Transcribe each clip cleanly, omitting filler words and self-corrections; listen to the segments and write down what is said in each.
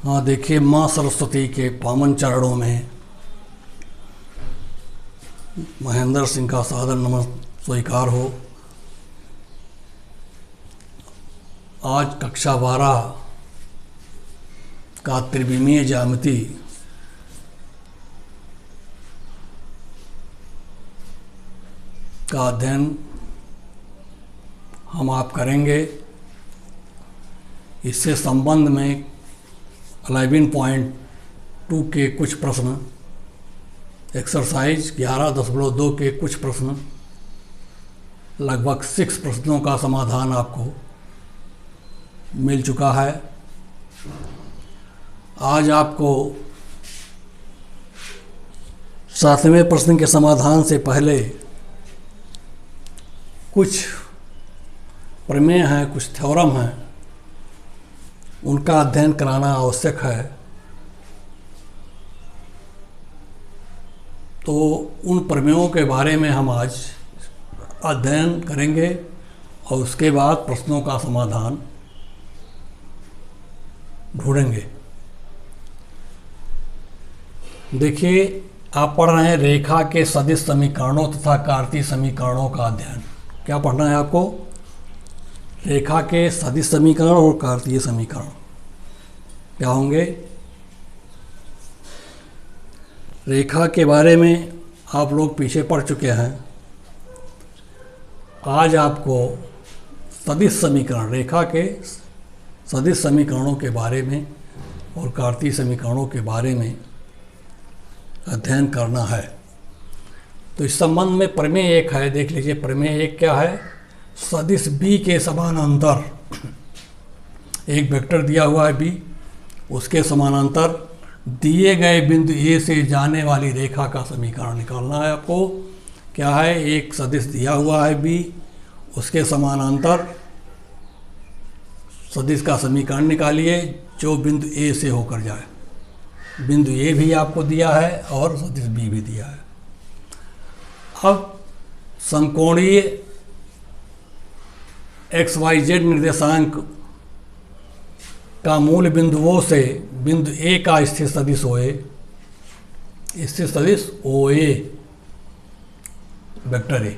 हाँ, देखिए, माँ सरस्वती के पावन चरणों में महेंद्र सिंह का सादर नमन स्वीकार हो। आज कक्षा 12 का त्रिविमीय ज्यामिति का अध्ययन हम आप करेंगे। इससे संबंध में 11.2 के कुछ प्रश्न, एक्सरसाइज 11.2 के कुछ प्रश्न, लगभग 6 प्रश्नों का समाधान आपको मिल चुका है। आज आपको 7वें प्रश्न के समाधान से पहले कुछ प्रमेय हैं, कुछ थ्योरम हैं, उनका अध्ययन कराना आवश्यक है। तो उन प्रमेयों के बारे में हम आज अध्ययन करेंगे और उसके बाद प्रश्नों का समाधान ढूंढेंगे। देखिए, आप पढ़ रहे हैं रेखा के सदिश समीकरणों तथा कार्तीय समीकरणों का अध्ययन। क्या पढ़ना है आपको? रेखा के सदिश समीकरण और कार्तीय समीकरण क्या होंगे। रेखा के बारे में आप लोग पीछे पढ़ चुके हैं। आज आपको सदिश समीकरण, रेखा के सदिश समीकरणों के बारे में और कार्तीय समीकरणों के बारे में अध्ययन करना है। तो इस संबंध में प्रमेय एक है, देख लीजिए। प्रमेय एक क्या है? सदिश b के समानांतर एक वेक्टर दिया हुआ है b, उसके समानांतर दिए गए बिंदु a से जाने वाली रेखा का समीकरण निकालना है आपको। क्या है? एक सदिश दिया हुआ है b, उसके समानांतर सदिश का समीकरण निकालिए जो बिंदु a से होकर जाए। बिंदु a भी आपको दिया है और सदिश b भी दिया है। अब समकोणीय XYZ निर्देशांक का मूल बिंदुओं से बिंदु A का स्थिर सदिश OA, स्थिर सदिश OA वेक्टर A,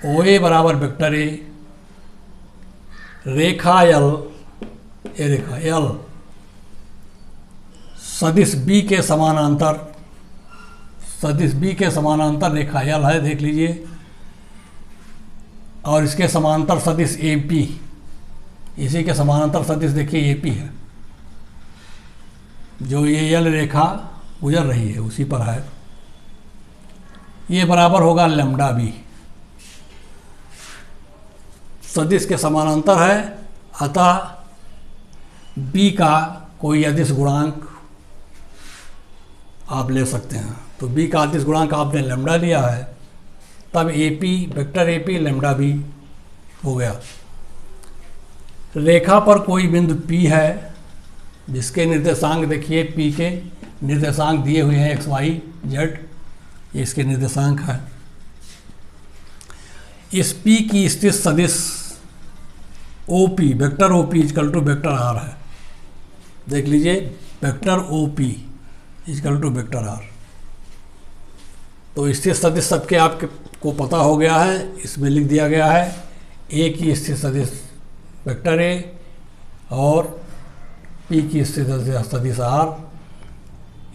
OA बराबर वेक्टर A, रेखा L, ये रेखा L सदिश B के समानांतर, सदिश B के समानांतर रेखा L है, देख लीजिए। और इसके समांतर सदिश AP, इसी के समानांतर सदिश देखिए AP है, जो ये L रेखा गुजर रही है उसी पर है। ये बराबर होगा लैम्डा B, सदिश के समानांतर है, अतः B का कोई अदिश गुणांक आप ले सकते हैं। तो B का अदिश गुणांक आपने लैम्डा लिया है, तब AP vector AP lambda B हो गया। रेखा पर कोई बिंदु P है जिसके निर्देशांक देखिए, P के निर्देशांक दिए हुए हैं XYZ, ये इसके निर्देशांक है। इस P की स्थित सदिश OP, vector OP equal to vector R है, देख लीजिए। Vector OP equal to vector R। तो स्थिर सदिश सबके आपको पता हो गया है, इसमें लिख दिया गया है। A की स्थिर सदिश वेक्टर A और P की स्थिर सदिश R।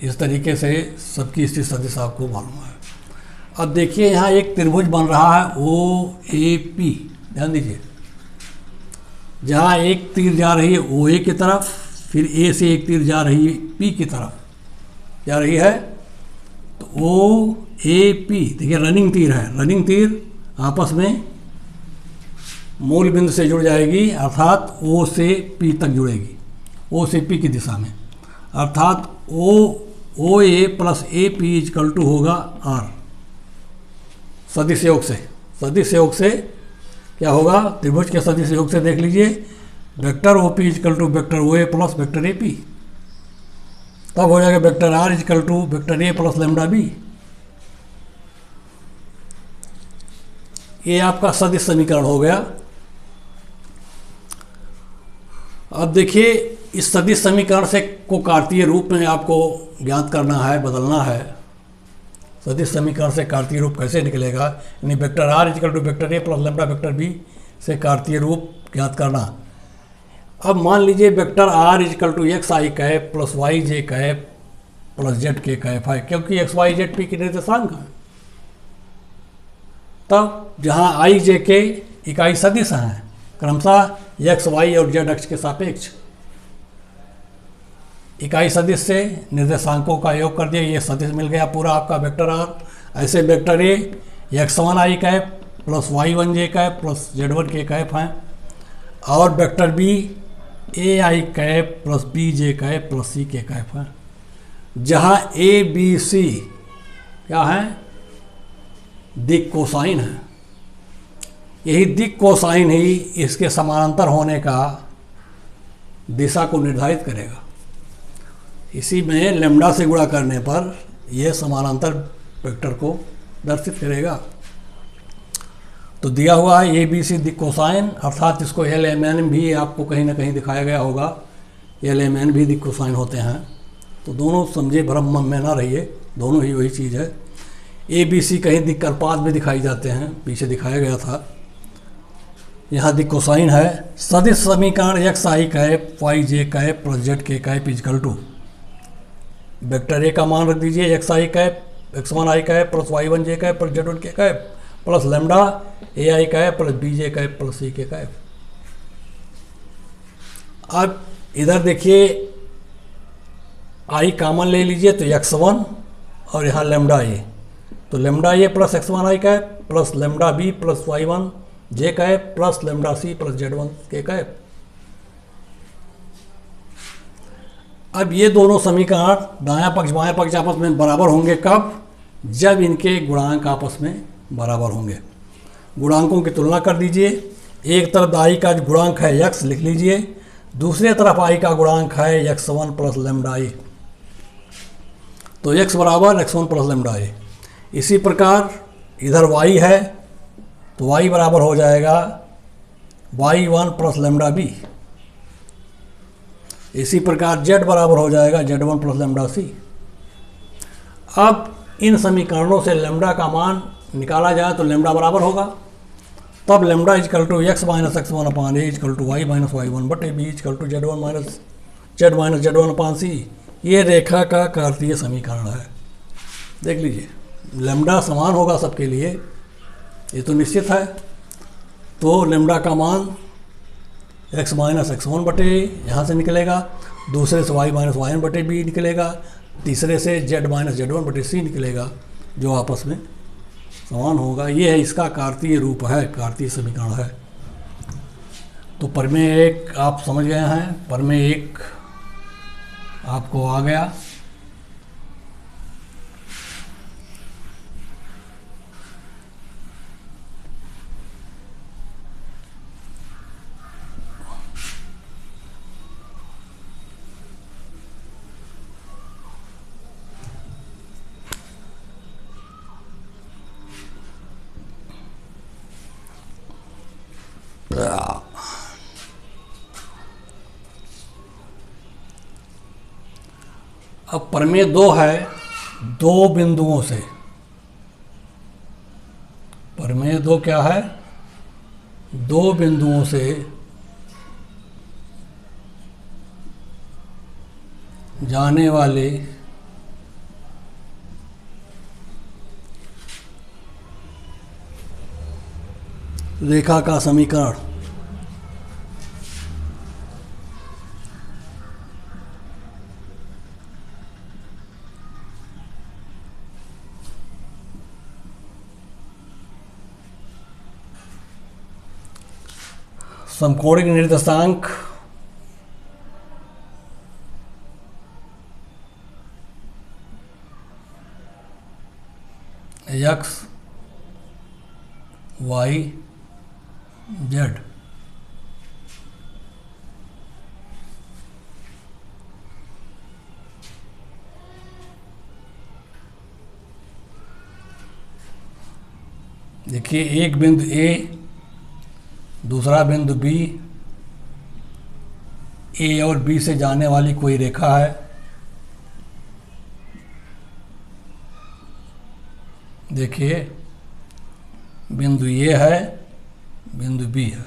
इस तरीके से सबकी स्थिर सदिश आपको मालूम है। अब देखिए, यहाँ एक त्रिभुज बन रहा है OAP, ध्यान दीजिए। जहाँ एक तीर जा रही है OA की तरफ, फिर A से एक तीर जा रही है P की तरफ जा रही है, तो OAP देखिए रनिंग तीर है। रनिंग तीर आपस में मूल बिंदु से जुड़ जाएगी, अर्थात O से P तक जुड़ेगी, O से P की दिशा में, अर्थात OA plus AP equal to होगा R। सदिश योग से, सदिश योग से क्या होगा? त्रिभुज के सदिश योग से देख लीजिए, vector OP equal to vector OA plus vector AP, तब हो जाएगा vector R equal to vector A plus lambda B। ये आपका सदिश समीकरण हो गया। अब देखिए, इस सदिश समीकरण से को कार्तीय रूप में आपको ज्ञात करना है, बदलना है। सदिश समीकरण से कार्तीय रूप कैसे निकलेगा, यानी vector R equal to vector A plus lambda vector B से कार्तीय रूप ज्ञात करना। अब मान लीजिए vector R equal to x i cap plus y j cap plus z k cap है, क्योंकि एक्स वाई जेड पी के निर्देशांक हैं। तब जहाँ आई जे के इकाई सदिश हैं क्रमशः एक्स वाई और जेड अक्ष के सापेक्ष, इकाई सदिश से निर्देशांकों का योग कर दिया, ये सदिश मिल गया पूरा आपका वेक्टर आर। ऐसे vector A X one I cap plus Y one J cap plus Z one के कैप हैं, और vector B A I cap plus B J cap plus सी के कैप हैं, जहाँ ए बी सी क्या है, दिक् कोसाइन है। यही दिक् कोसाइन ही इसके समानांतर होने का दिशा को निर्धारित करेगा। इसी में लैम्ब्डा से गुणा करने पर यह समानांतर वेक्टर को दर्शित करेगा। तो दिया हुआ है ए बी सी दिक् कोसाइन, अर्थात इसको एल एम एन भी आपको कहीं ना कहीं दिखाया गया होगा, एल एम एन भी दिक् कोसाइन होते हैं। तो दोनों समझे, भ्रम में ना रहिए, दोनों ही वही चीज़ है। ए बी सी कहीं दिक् कर्पात में दिखाई जाते हैं, पीछे दिखाया गया था, यहाँ दिक् कोसाइन है। सदिश समीकरण x i cap y j cap plus z k cap equal to vector a का मान रख दीजिए x i cap x one I cap plus Y one J cap plus Z one के cap plus lambda a I cap plus B J cap plus सी के cap. अब इधर देखिए आई common ले लीजिए तो एक्स वन और यहाँ लैम्ब्डा ए, तो lambda a plus x one I cap plus lambda b plus Y one J cap plus lambda c plus Z one के कैप। अब ये दोनों समीकरण दायां पक्ष बायां पक्ष आपस में बराबर होंगे कब, जब इनके गुणांक आपस में बराबर होंगे। गुणांकों की तुलना कर दीजिए, एक तरफ आई का गुणांक है एक्स लिख लीजिए, दूसरे तरफ आई का गुणांक है x one plus lambda a, तो एक्स बराबर एक्स वन प्लस लैम्ब्डा ए। इसी प्रकार इधर वाई है तो वाई बराबर हो जाएगा y one plus lambda b. इसी प्रकार z बराबर हो जाएगा z one plus lambda c. अब इन समीकरणों से लैम्ब्डा का मान निकाला जाए तो लैम्ब्डा बराबर होगा, तब lambda equal to x minus x one upon a equal to y minus y one बटे b equal to z one minus z one upon c. ये रेखा का कार्तीय समीकरण है। देख लीजिए लैम्ब्डा समान होगा सबके लिए, ये तो निश्चित है। तो लैम्ब्डा का मान एक्स माइनस एक्स वन बटे यहाँ से निकलेगा, दूसरे से वाई माइनस वाई वन बटे बी निकलेगा, तीसरे से जेड माइनस जेड वन बटे सी निकलेगा, जो आपस में समान होगा। ये है इसका कार्तीय रूप है, कार्तीय समीकरण है। तो प्रमेय एक आप समझ गए हैं, प्रमेय एक आपको आ गया। अब प्रमेय दो है, दो बिंदुओं से। प्रमेय दो क्या है, दो बिंदुओं से जाने वाले रेखा का समीकरण। समकोणिक निर्देशांक एक्स वाई जेड। देखिए एक बिंदु ए, दूसरा बिंदु बी, ए और बी से जाने वाली कोई रेखा है, देखिए बिंदु ए है, बिंदु बी है।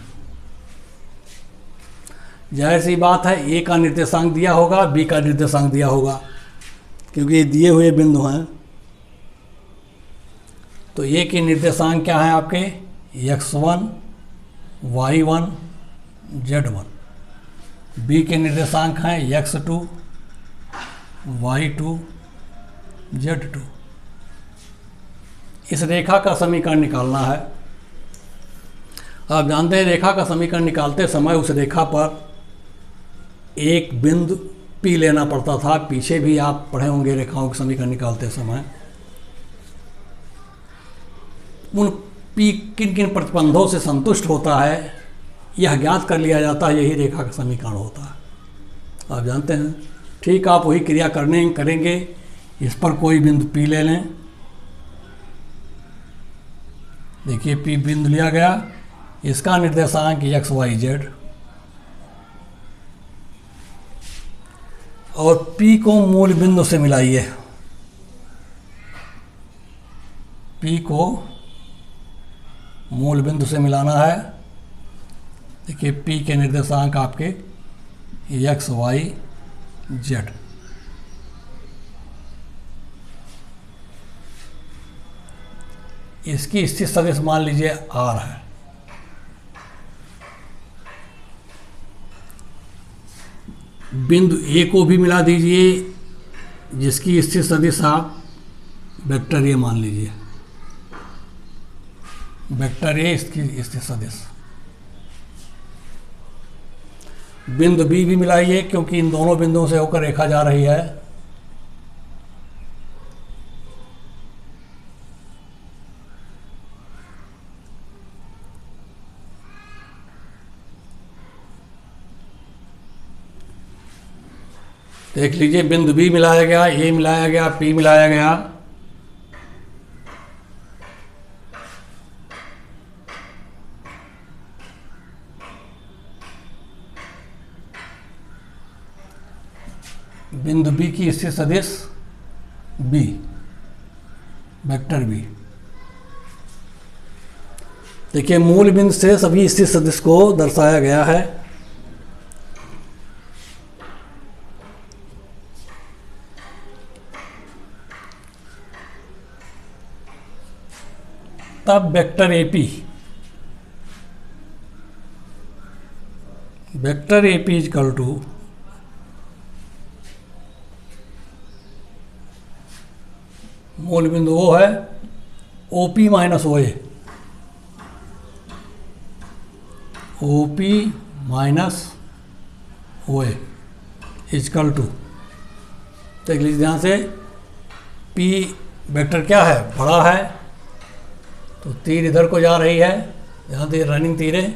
जाहिर सी बात है ए का निर्देशांक दिया होगा, बी का निर्देशांक दिया होगा, क्योंकि ये दिए हुए बिंदु हैं। तो ए के निर्देशांक क्या हैं आपके, x1, y1, z1। बी के निर्देशांक हैं x2, y2, z2। इस रेखा का समीकरण निकालना है। आप जानते हैं रेखा का समीकरण निकालते समय उस रेखा पर एक बिंदु P लेना पड़ता था। पीछे भी आप पढ़े होंगे रेखाओं के समीकरण निकालते समय। उन P किन किन प्रतिबंधों से संतुष्ट होता है यह ज्ञात कर लिया जाता है, यही रेखा का समीकरण होता है। आप जानते हैं। ठीक, आप वही क्रिया करेंगे। इस पर कोई बिंदु P ले लें। देखिए P बिंदु लिया गया, इसका निर्देशांक x, y, z, और P को मूल बिंदु से मिलाइए। P को मूल बिंदु से मिलाना है। देखिए P के निर्देशांक आपके x, y, z। इसकी स्थित सदिश मान लीजिए R है। बिंदु A को भी मिला दीजिए, जिसकी स्थित सदिश आप वेक्टर A मान लीजिए। वेक्टर A इसकी स्थित सदिश। बिंदु B भी मिलाइए, क्योंकि इन दोनों बिंदुओं से होकर रेखा जा रही है। देख लीजिए बिंदु B मिलाया गया, A मिलाया गया, P मिलाया गया। बिंदु B की स्थित सदिश B, वेक्टर B। देखिए मूल बिंदु से सभी स्थित सदिश को दर्शाया गया है। तब वेक्टर AP इजकल टू मूल बिंदु वो है OP minus OA, OP minus OA equal to. देख लीजिए ध्यान से, P वेक्टर क्या है, बड़ा है, तो तीर इधर को जा रही है, यहाँ से रनिंग तीर है।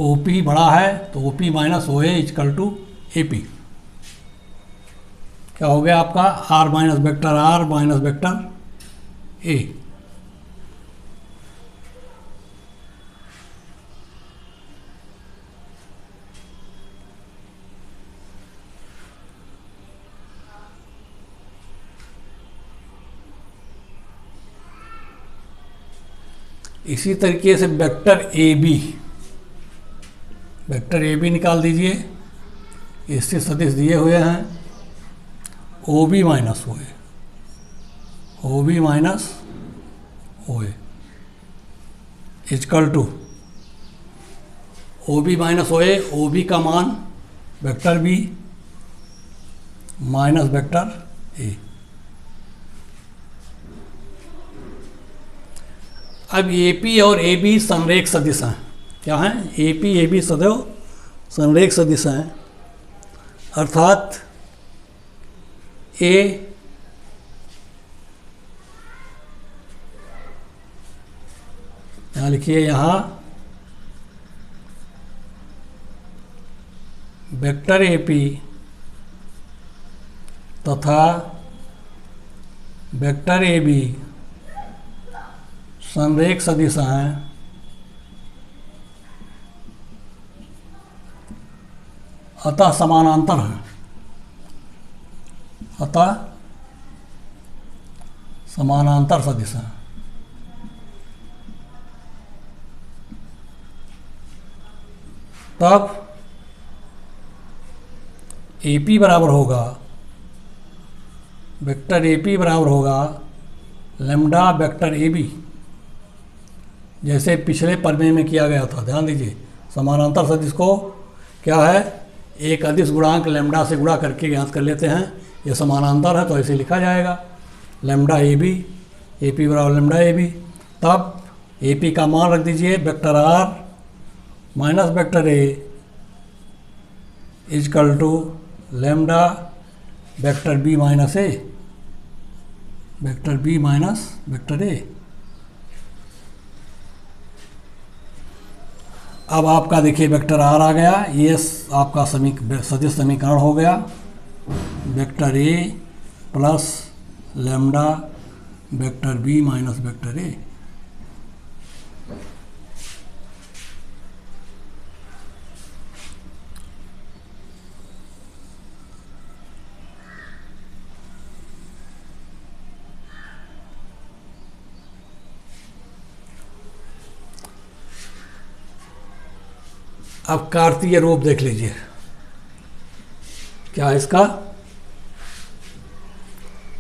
OP बड़ा है तो OP minus OA equal to AP। क्या हो गया आपका, R माइनस वेक्टर A। इसी तरीके से वेक्टर ए बी निकाल दीजिए। इससे सदिश दिए हुए हैं OB minus OA equal to OB minus OA, OB का मान vector B minus vector A। अब AP और AB संरेख सदिश हैं। क्या हैं, AP AB सदैव संरेख सदिश हैं। अर्थात A यहाँ लिखिए, यहाँ वेक्टर AP तथा वेक्टर AB संरेख सदिश हैं अतः समानांतर है, अतः समानांतर सदिश है। तब AP बराबर होगा, वेक्टर AP बराबर होगा लैम्डा वेक्टर AB, जैसे पिछले प्रमेय में किया गया था। ध्यान दीजिए, समानांतर सदिश को क्या है, एक अदिश गुणांक लैम्डा से गुणा करके ज्ञात कर लेते हैं। ये समानांतर है तो ऐसे लिखा जाएगा लैम्डा AB, AP बराबर लैम्डा AB। तब AP का मान रख दीजिए vector R minus vector A equal to lambda vector B minus A, vector B minus vector A। अब आपका देखिए वेक्टर R आ गया, ये आपका सदिश समीकरण हो गया, vector A plus lambda vector B minus vector A। अब कार्तीय रूप देख लीजिए, क्या है इसका,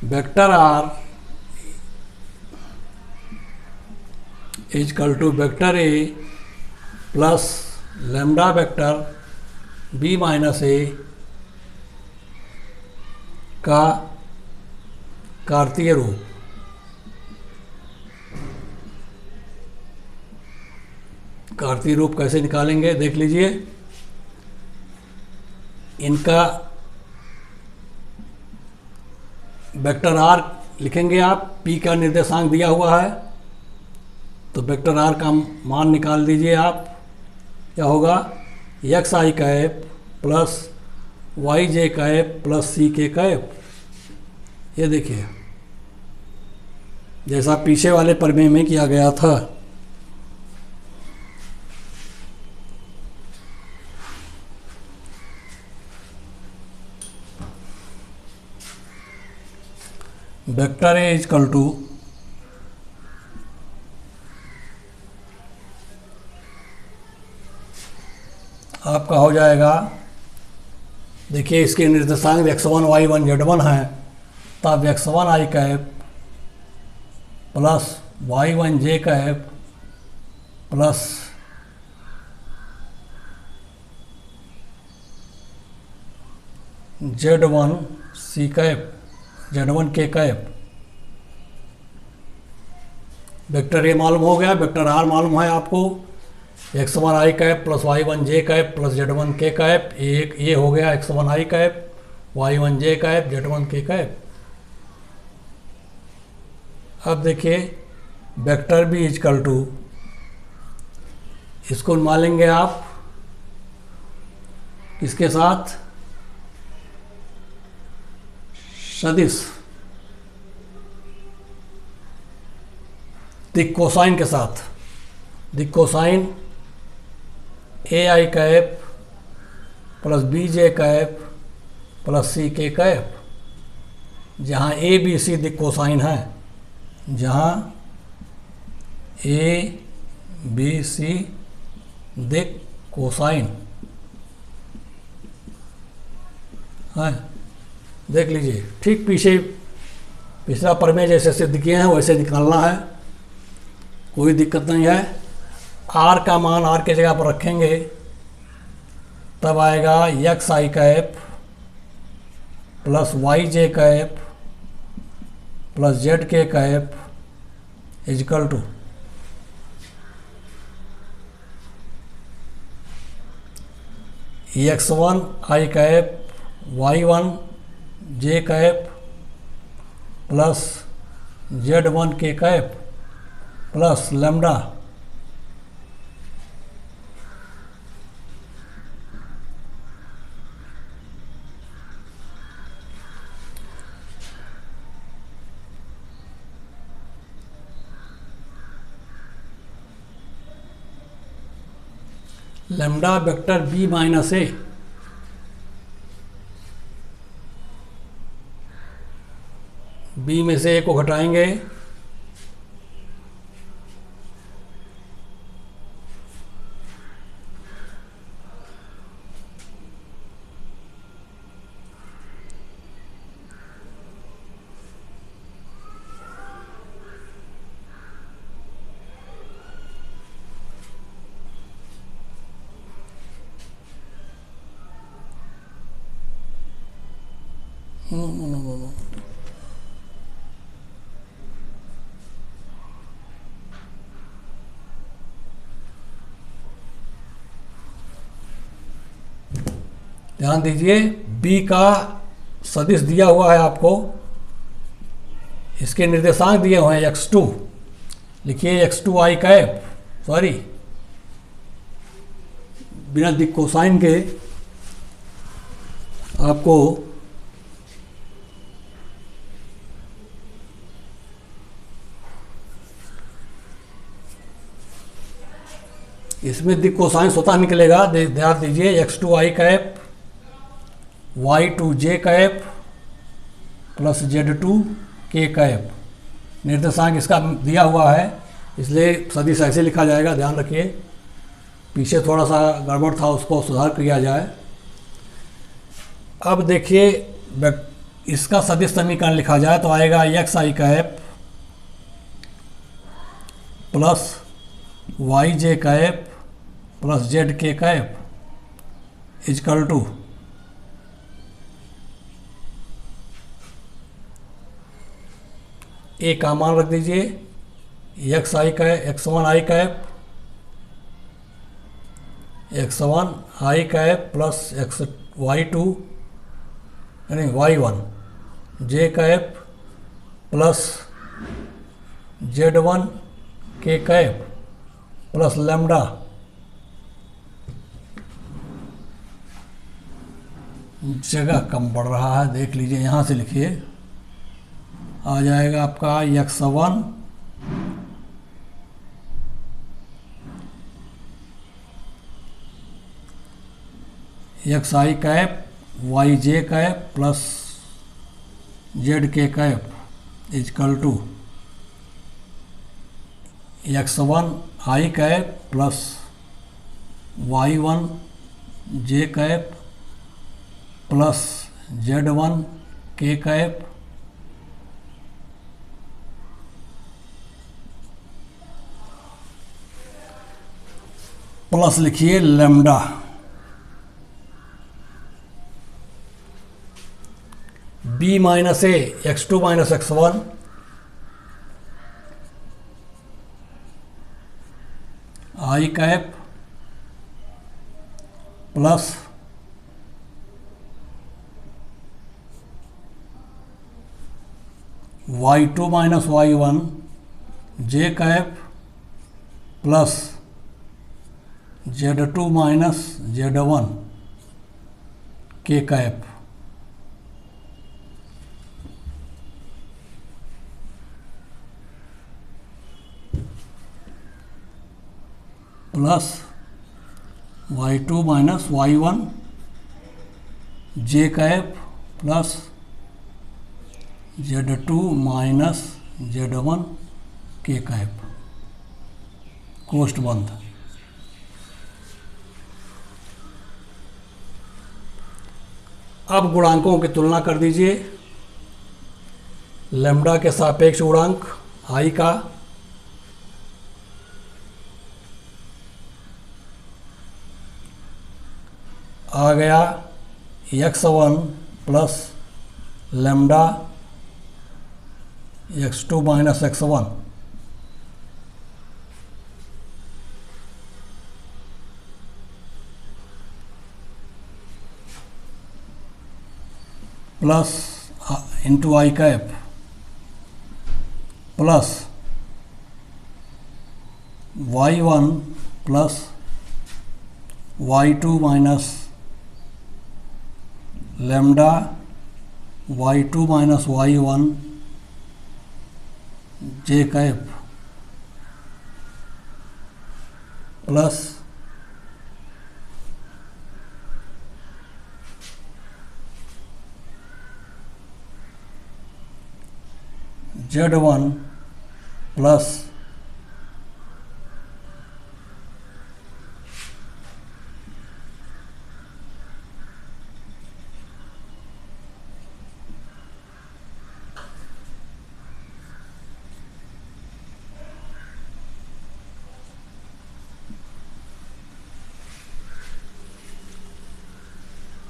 vector R equal to vector A plus lambda vector B minus A का कार्तीय रूप। कार्तीय रूप कैसे निकालेंगे देख लीजिए, इनका वेक्टर R लिखेंगे आप, P का निर्देशांक दिया हुआ है तो वेक्टर R का मान निकाल दीजिए आप। क्या होगा, x i cap plus y j cap plus सी के कैप। ये देखिए जैसा पीछे वाले प्रमेय में किया गया था। वेक्टर A इजकल टू आपका हो जाएगा, देखिए इसके निर्देशांक x1 y1 z1 है, तब x1 i cap plus y1 j cap plus z1 c cap z1 k cap. Vector A मालूम हो गया, वेक्टर R मालूम है आपको, x1 i cap plus y1 j cap plus z1 k cap. एक ये हो गया x1 i cap y1 j cap z1 k cap. अब देखिए वेक्टर B इजकल टू, इसको मान लेंगे आप किसके साथ, सदिश दिक कोसाइन के साथ, दिक cosine a I cap plus B J cap plus सी के कैप, जहाँ ए बी सी दिक कोसाइन है, जहाँ ए बी सी दिक कोसाइन है। देख लीजिए ठीक पीछे पिछला प्रमेय जैसे सिद्ध किए हैं वैसे निकालना है, कोई दिक्कत नहीं है। आर का मान आर के जगह पर रखेंगे तब आएगा x i cap plus y j cap plus z k cap equal to x1 i cap y1 j cap plus z1 k cap plus lambda lambda vector B minus A b में से ए को घटाएंगे, ध्यान दीजिए B का सदिश दिया हुआ है आपको, इसके निर्देशांक दिए हुए हैं x2, लिखिए x2 i कैप, सॉरी बिना दिक कोसाइन के आपको इसमें दिक कोसाइन स्वतः निकलेगा। ध्यान दीजिए x2 i cap y2 j cap plus z2 k cap, निर्देशांक इसका दिया हुआ है इसलिए सदिश ऐसे लिखा जाएगा। ध्यान रखिए पीछे थोड़ा सा गड़बड़ था, उसको सुधार किया जाए। अब देखिए इसका सदिश समीकरण लिखा जाए तो आएगा x i cap plus y j cap plus z k cap equal to ए का मान रख दीजिए x i cap x1 i cap x1 i cap plus x y2 यानी y1 j cap plus z1 k cap plus lambda जगह कम पड़ रहा है, देख लीजिए यहाँ से लिखिए, आ जाएगा आपका x1 x i cap y j cap plus z k cap equal to x1 i cap plus y1 j cap plus z1 k cap plus लिखिए lambda b minus a x2 minus x1 i cap plus y2 minus y1 j cap plus z2 minus z1 k cap plus y2 minus y1 j cap plus z2 minus z1 k cap, कोष्ठ बंद। अब गुणांकों की तुलना कर दीजिए, lambda के सापेक्ष गुणांक आई का आ गया x1 plus lambda x2 minus x1 plus into i cap plus y1 plus y2 minus lambda y2 minus y1 j cap plus Z1 plus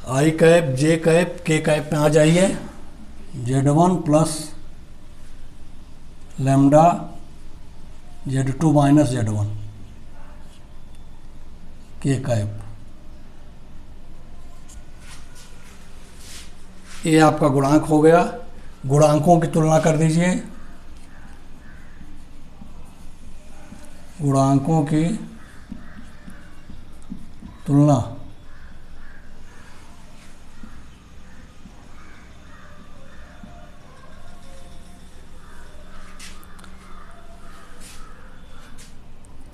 i cap j cap k cap में आ जाइए। Z1 plus lambda Z2 minus Z1 k cap, ये आपका गुणांक हो गया। गुणांकों की तुलना कर दीजिए। गुणांकों की तुलना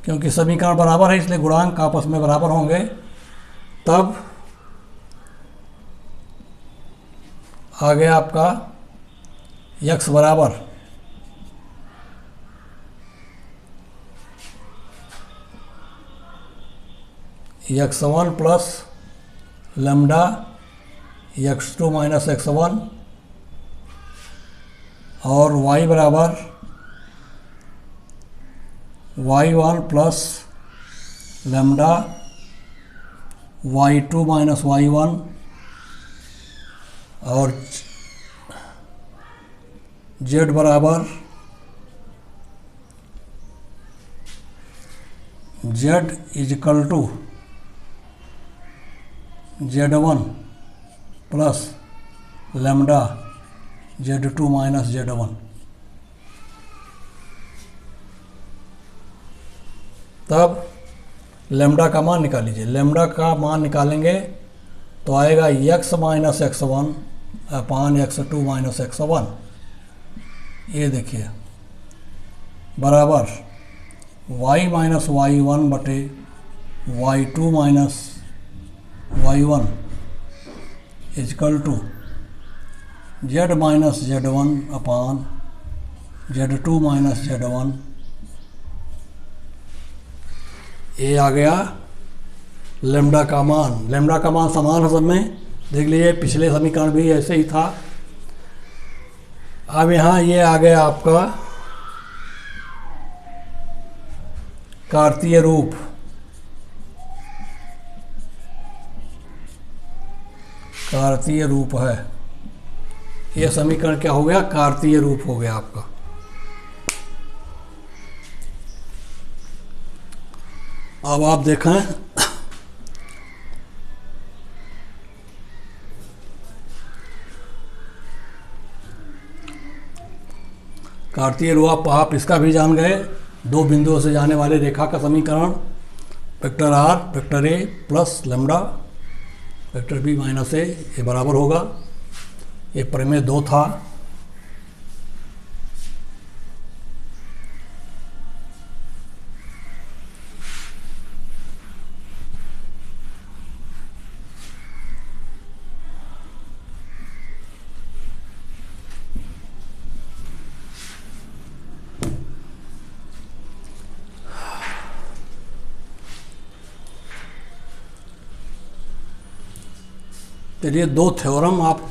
क्योंकि समीकरण बराबर है इसलिए गुणांक आपस में बराबर होंगे। तब आ गया आपका x बराबर x1 plus lambda x2 minus x1 और y बराबर y1 plus lambda y2 minus y1 और z बराबर z equal to Z1 plus lambda Z2 minus Z1। तब लैम्डा का मान निकाल लीजिए। लैम्डा का मान निकालेंगे तो आएगा x माइनस x1 अपान x2 माइनस x1। ये देखिए बराबर y माइनस y1 बटे y2 minus y1 equal to z minus z1 upon Z2 minus Z1। ये आ गया लैम्डा का मान। लैम्डा का मान समान है सब में, देख लीजिए पिछले समीकरण भी ऐसे ही था। अब यहाँ ये आ गया आपका कार्तीय रूप। कार्तीय रूप है, ये समीकरण क्या हो गया? कार्तीय रूप हो गया आपका। अब आप देखें कार्तीय रूप आप इसका भी जान गए। दो बिंदुओं से जाने वाले रेखा का समीकरण vector r vector A plus lambda vector b minus a, ये बराबर होगा। ये प्रमेय 2 था। चलिए 2 थ्योरम आप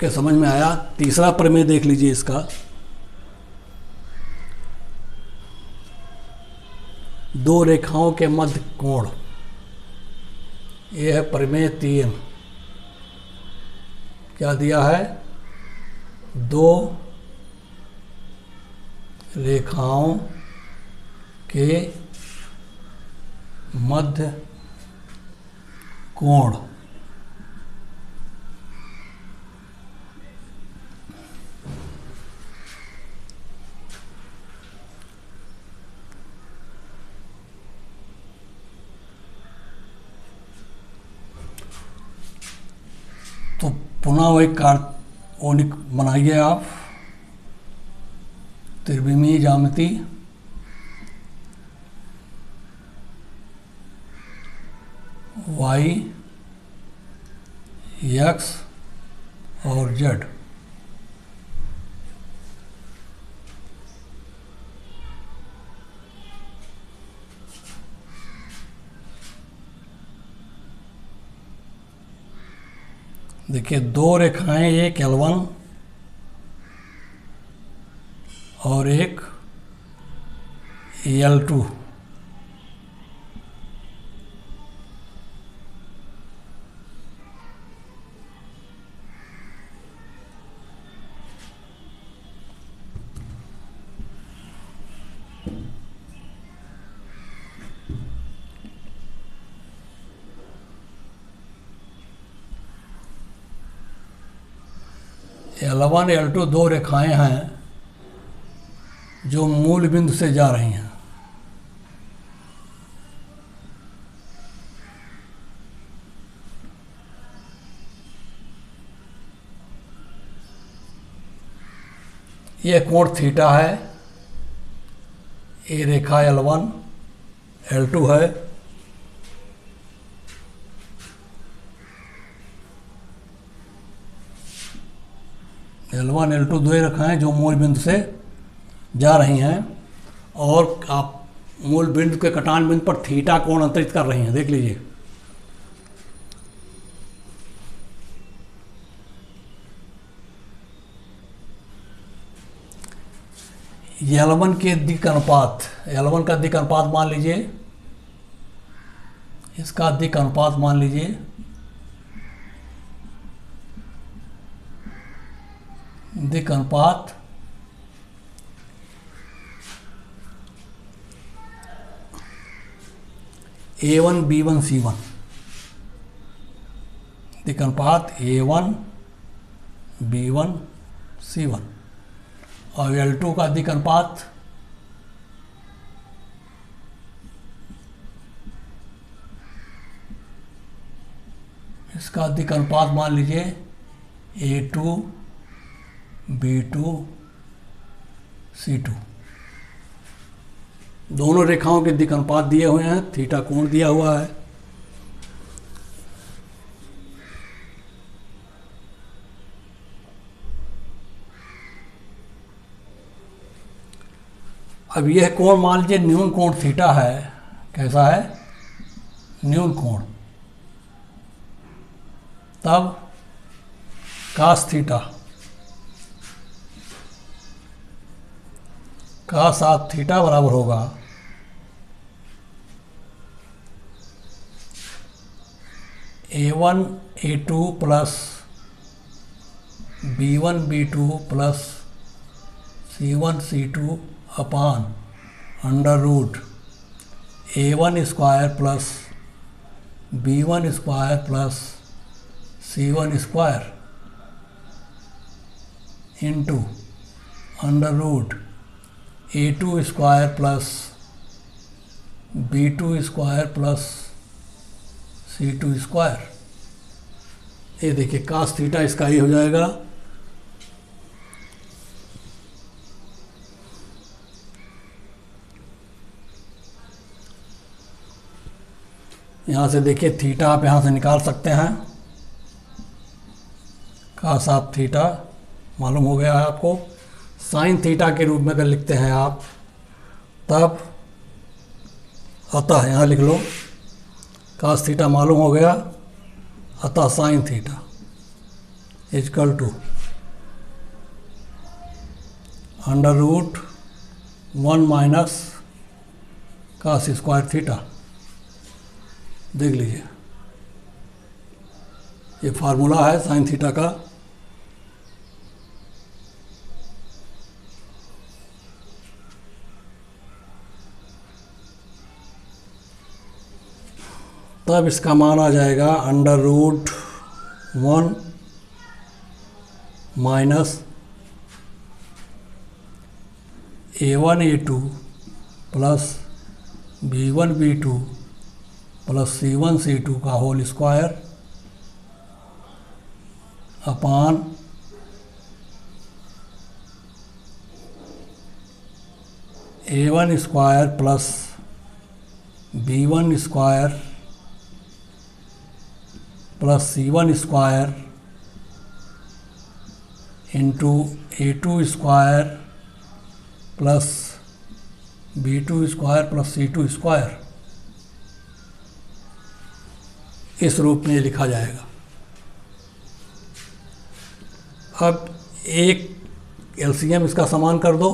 के समझ में आया। तीसरा प्रमेय देख लीजिए इसका। दो रेखाओं के मध्य कोण, यह है प्रमेय 3। क्या दिया है? दो रेखाओं के मध्य कोण तो पुनः वही कार्बनिक बनाइए आप त्रिविमीय ज्यामिति। y x और z देखिए दो रेखाएं, एक L1 और एक L2। L1 L2 दो रेखाएं हैं जो मूल बिंदु से जा रही हैं। यह कोण थीटा है। ये रेखा L1 L2 है। L1 L2 दो रेखाएं जो मूल बिंदु से जा रही हैं और आप मूल बिंदु के कटान बिंदु पर थीटा कोण अंतरित कर रही हैं। देख लीजिए, L1 के दिक् अनुपात, L1 का दिक् अनुपात मान लीजिए, इसका दिक् अनुपात मान लीजिए, दिक् अनुपात A1 B1 C1, दिक् अनुपात A1 B1 C1। और L2 का दिक् अनुपात इसका दिक् अनुपात मान लीजिए A2 B2 C2। दोनों रेखाओं के दिक् अनुपात दिए हुए हैं, थीटा कोण दिया हुआ है। अब यह कोण मान लीजिए न्यून कोण थीटा है। कैसा है? न्यून कोण। तब cos theta, cos of theta बराबर होगा A1 A2 plus B1 B2 plus C1 C2 upon under root A1 square plus B1 square plus C1 square into under root A2 square plus B2 square plus C2 square. ये देखिए cos theta इसका ही हो जाएगा। यहाँ से देखिए theta आप यहाँ से निकाल सकते हैं। कास ऑफ थीटा मालूम हो गया है आपको। साइन थीटा के रूप में अगर लिखते हैं आप, तब अतः यहाँ लिख लो कास थीटा मालूम हो गया, अतः sine theta equal to under root 1 minus cos square theta. देख लीजिए, ये फार्मूला है साइन थीटा का। तब इसका मान आ जाएगा under root 1 minus A1 A2 plus B1 B2 plus C1 C2 का whole square upon A1 square plus B1 square plus C1 square into A2 square plus B2 square plus C2 square. इस रूप में लिखा जाएगा। अब एक LCM इसका समान कर दो,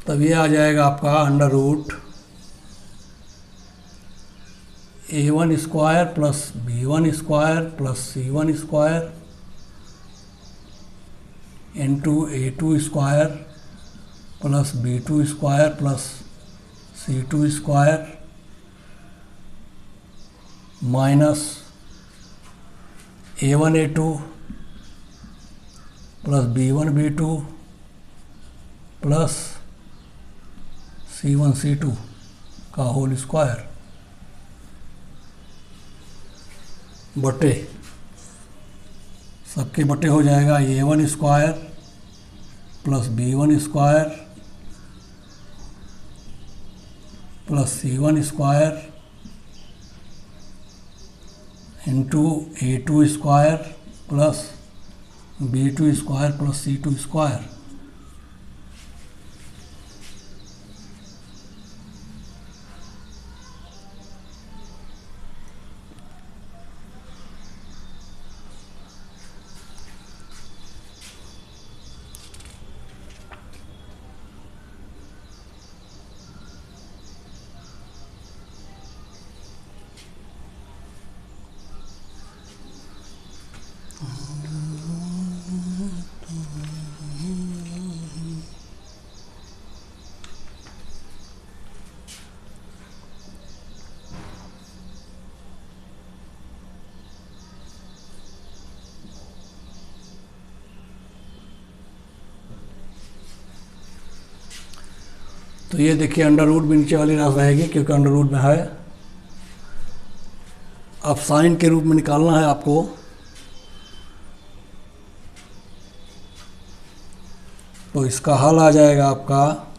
तब ये आ जाएगा आपका under root a1 square plus b1 square plus c1 square into a2 square plus b2 square plus c2 square minus a1 a2 plus b1 b2 plus c1 c2 का होल स्क्वायर बटे, सबके बटे हो जाएगा a1 square plus b1 square plus c1 square into a2 square plus b2 square plus c2 square. तो ये देखिए under root भी नीचे वाली राशि रहेगी क्योंकि अंडर रूट में है। अब साइन के रूप में निकालना है आपको, तो इसका हल आ जाएगा आपका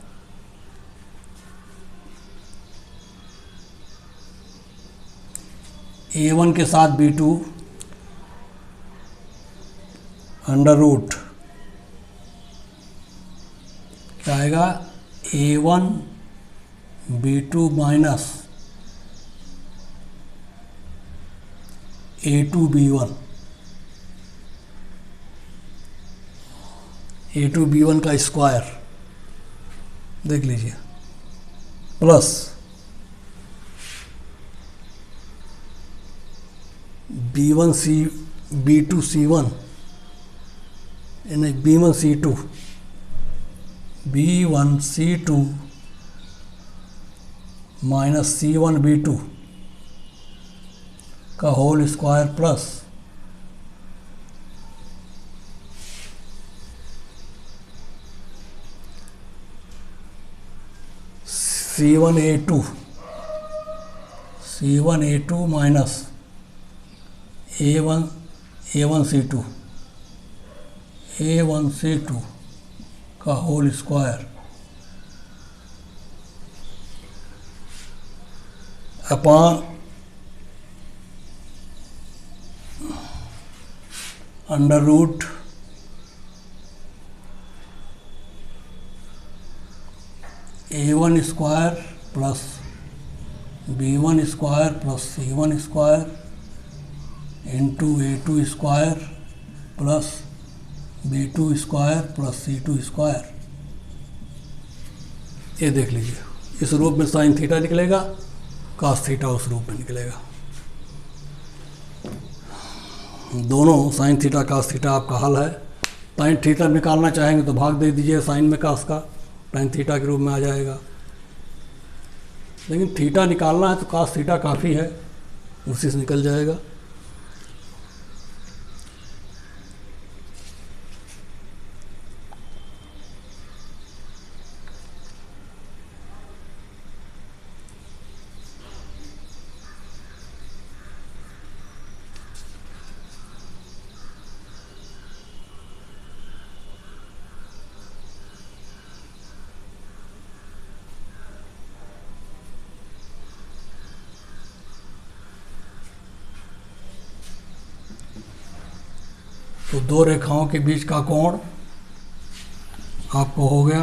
a1 के साथ b2 अंडर रूट क्या आएगा a1 b2 minus a2 b1, a2 b1 का स्क्वायर देख लीजिए plus b1 c b2 c1 यानी b1 c2 b1 c2 minus c1 b2 का whole square plus C1 A2 minus A1 C2 का whole square upon under root A1 square plus B1 square plus C1 square into A2 square plus B2 square plus C2 square. ये देख लीजिए, इस रूप में sine theta निकलेगा, cos theta उस रूप में निकलेगा। दोनों साइन थीटा कास थीटा आपका हल है। साइन थीटा निकालना चाहेंगे तो भाग दे दीजिए साइन में कास का, साइन थीटा के रूप में आ जाएगा। लेकिन थीटा निकालना है तो कास थीटा काफ़ी है, उसी से निकल जाएगा। तो दो रेखाओं के बीच का कोण आपको हो गया